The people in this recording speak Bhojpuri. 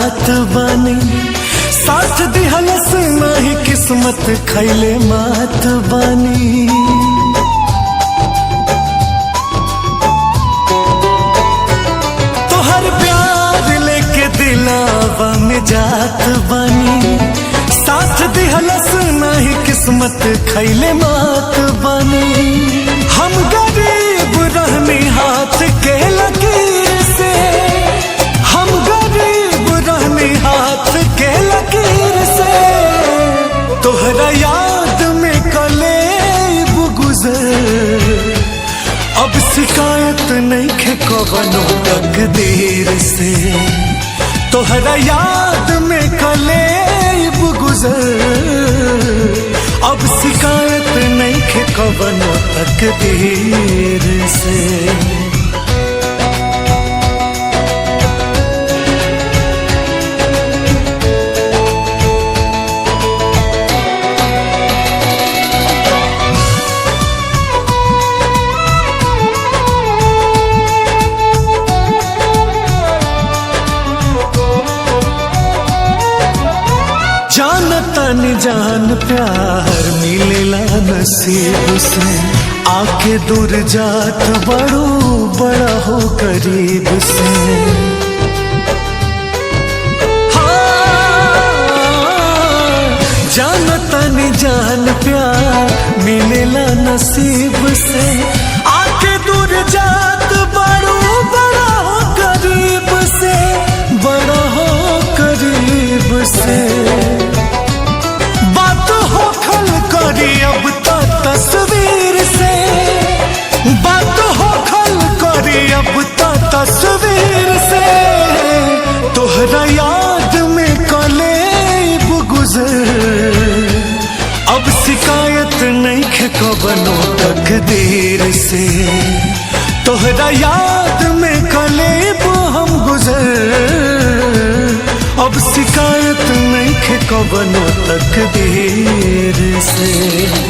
जात बानी, साथ दिहलस नाही किस्मत खैले मात बानी। तोहर प्यार लेके दिलावा में जात बानी, साथ दिहलस नाही किस्मत खैले मात बानी। हम गरीब रहनी हाथ के लकीर से, हम गरीब रहनी हाथ के लकीर से। तोहरा याद में कलेब गुजर, अब शिकायत नहीं खे कवनो तकदीर से। तोहरा याद में कलेब गुजर, अब शिकायत नहीं खे कवनो तकदीर से। जानता नहीं जान प्यार मिलेला नसीब से, आके दूर जात बड़ो बड़ा हो करीब से। हाँ, जानता नहीं जान प्यार मिलेला नसीब से, आके दूर जात बड़ो बड़ा हो करीब से, बड़ा हो करीब से। अब तो तस्वीर से बात हो खल करी, अब तो तस्वीर से। तोहरा याद में कलेब गुजर, अब शिकायत नहीं खे कवनो तकदीर से। तोहरा याद में कलेब हम गुजर, अब शिकायत नहीं खे कवनो तकदीर से।